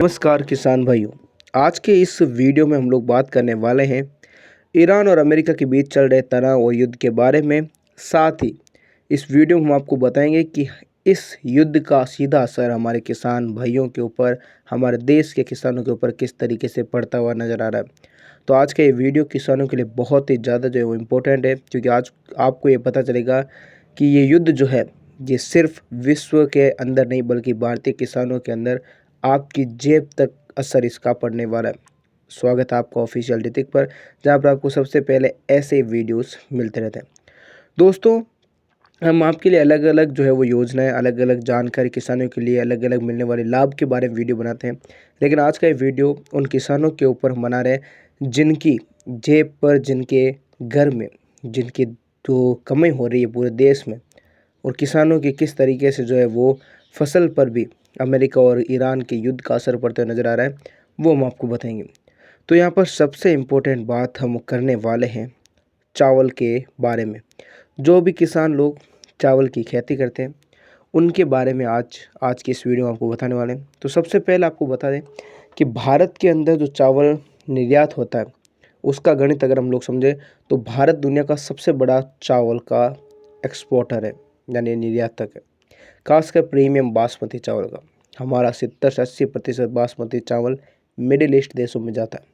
नमस्कार किसान भाइयों। आज के इस वीडियो में हम लोग बात करने वाले हैं ईरान और अमेरिका के बीच चल रहे तनाव और युद्ध के बारे में। साथ ही इस वीडियो में हम आपको बताएंगे कि इस युद्ध का सीधा असर हमारे किसान भाइयों के ऊपर, हमारे देश के किसानों के ऊपर किस तरीके से पड़ता हुआ नज़र आ रहा है। तो आज का ये वीडियो किसानों के लिए बहुत ही ज़्यादा जो है वो इम्पोर्टेंट है, क्योंकि आज आपको ये पता चलेगा कि ये युद्ध जो है ये सिर्फ विश्व के अंदर नहीं बल्कि भारतीय किसानों के अंदर आपकी जेब तक असर इसका पड़ने वाला है। स्वागत है आपका ऑफिशियल ऋतिक पर, जहाँ पर आपको सबसे पहले ऐसे वीडियोस मिलते रहते हैं। दोस्तों, हम आपके लिए अलग अलग जो है वो योजनाएं, अलग अलग जानकारी किसानों के लिए अलग अलग मिलने वाले लाभ के बारे में वीडियो बनाते हैं। लेकिन आज का ये वीडियो उन किसानों के ऊपर हम बना रहे हैं जिनकी जेब पर, जिनके घर में, जिनकी जो कमाई हो रही है पूरे देश में, और किसानों की किस तरीके से जो है वो फसल पर भी अमेरिका और ईरान के युद्ध का असर पड़ता हुआ नज़र आ रहा है, वो हम आपको बताएंगे। तो यहाँ पर सबसे इम्पोर्टेंट बात हम करने वाले हैं चावल के बारे में। जो भी किसान लोग चावल की खेती करते हैं उनके बारे में आज की इस वीडियो में आपको बताने वाले हैं। तो सबसे पहले आपको बता दें कि भारत के अंदर जो चावल निर्यात होता है उसका गणित अगर हम लोग समझें तो भारत दुनिया का सबसे बड़ा चावल का एक्सपोर्टर है, यानी निर्यातक है। खासकर प्रीमियम बासमती चावल का हमारा 70 से 80% बासमती चावल मिडिल ईस्ट देशों में जाता है,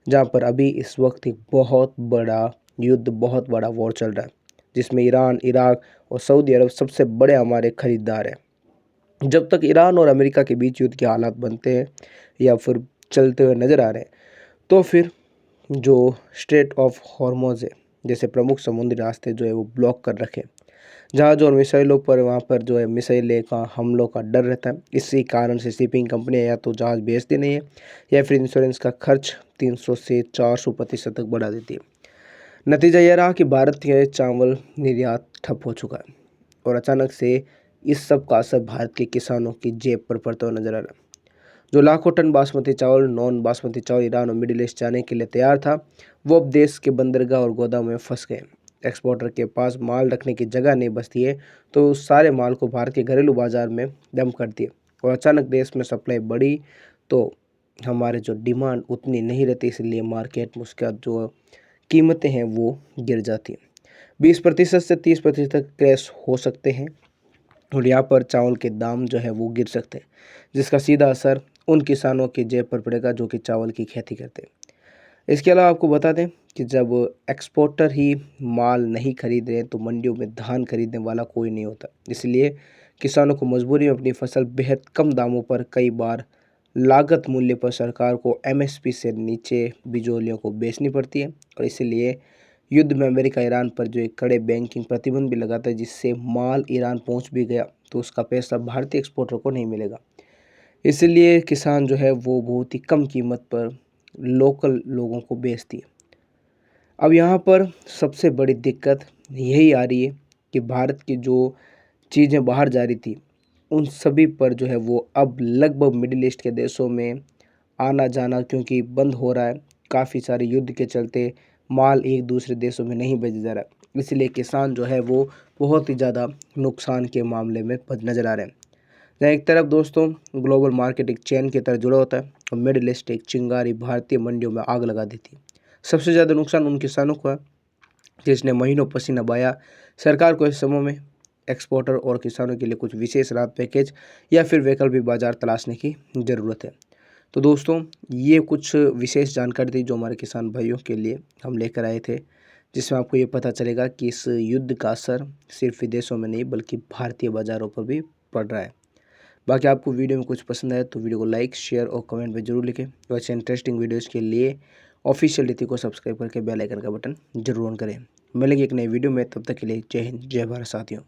जहाँ पर अभी इस वक्त एक बहुत बड़ा युद्ध, बहुत बड़ा वॉर चल रहा है, जिसमें ईरान, इराक और सऊदी अरब सबसे बड़े हमारे खरीदार हैं। जब तक ईरान और अमेरिका के बीच युद्ध के हालात बनते हैं या फिर चलते हुए नज़र आ रहे हैं, तो फिर जो स्ट्रेट ऑफ हॉर्मोज है जैसे प्रमुख समुद्री रास्ते जो है वो ब्लॉक कर रखे, जहाज़ों और मिसाइलों पर, वहाँ पर जो है मिसाइलें का हमलों का डर रहता है। इसी कारण से शिपिंग कंपनियाँ या तो जहाज़ बेचती नहीं है या फिर इंश्योरेंस का खर्च 300 से 400% तक बढ़ा देती है। नतीजा यह रहा कि भारत के चावल निर्यात ठप हो चुका है और अचानक से इस सब का असर भारत के किसानों की जेब पर पड़ता हुआ नजर आ रहा है। जो लाखों टन बासमती चावल, नॉन बासमती चावल ईरान और मिडिल ईस्ट जाने के लिए तैयार था, वो अब देश के बंदरगाह और गोदाम में फंस गए। एक्सपोर्टर के पास माल रखने की जगह नहीं बचती है, तो उस सारे माल को भारत के घरेलू बाजार में डंप कर दिए और अचानक देश में सप्लाई बढ़ी तो हमारे जो डिमांड उतनी नहीं रहती, इसलिए मार्केट में उसका जो कीमतें हैं वो गिर जाती हैं। 20% से 30% तक क्रैश हो सकते हैं और यहाँ पर चावल के दाम जो है वो गिर सकते हैं, जिसका सीधा असर उन किसानों की जेब पर पड़ेगा जो कि चावल की खेती करते हैं। इसके अलावा आपको बता दें कि जब एक्सपोर्टर ही माल नहीं खरीद रहे तो मंडियों में धान खरीदने वाला कोई नहीं होता। इसलिए किसानों को मजबूरी में अपनी फसल बेहद कम दामों पर, कई बार लागत मूल्य पर सरकार को एमएसपी से नीचे बिचौलियों को बेचनी पड़ती है। और इसीलिए युद्ध में अमेरिका ईरान पर जो एक कड़े बैंकिंग प्रतिबंध भी लगाता है, जिससे माल ईरान पहुंच भी गया तो उसका पैसा भारतीय एक्सपोर्टर को नहीं मिलेगा। इसलिए किसान जो है वो बहुत ही कम कीमत पर लोकल लोगों को बेचती है। अब यहाँ पर सबसे बड़ी दिक्कत यही आ रही है कि भारत की जो चीज़ें बाहर जा रही थी उन सभी पर जो है वो अब लगभग मिडिल ईस्ट के देशों में आना जाना क्योंकि बंद हो रहा है। काफ़ी सारे युद्ध के चलते माल एक दूसरे देशों में नहीं भेजा जा रहा, इसलिए किसान जो है वो बहुत ही ज़्यादा नुकसान के मामले में नज़र आ रहे हैं। जहाँ एक तरफ दोस्तों ग्लोबल मार्केट एक चैन की तरह जुड़ा होता है और मिडिल ईस्ट एक चिंगारी भारतीय मंडियों में आग लगा देती है। सबसे ज़्यादा नुकसान उन किसानों को है जिसने महीनों पसीना बहाया। सरकार को इस समय में एक्सपोर्टर और किसानों के लिए कुछ विशेष राहत पैकेज या फिर वैकल्पिक बाजार तलाशने की ज़रूरत है। तो दोस्तों, ये कुछ विशेष जानकारी थी जो हमारे किसान भाइयों के लिए हम लेकर आए थे, जिसमें आपको ये पता चलेगा कि इस युद्ध का असर सिर्फ विदेशों में नहीं बल्कि भारतीय बाज़ारों पर भी पड़ रहा है। बाकी आपको वीडियो में कुछ पसंद आए तो वीडियो को लाइक, शेयर और कमेंट में जरूर लिखें। तो ऐसे इंटरेस्टिंग वीडियोज़ के लिए ऑफिशियल रीति को सब्सक्राइब करके बेल आइकन का बटन जरूर ऑन करें। मिलेंगे एक नई वीडियो में, तब तक के लिए जय हिंद, जय भारत साथियों।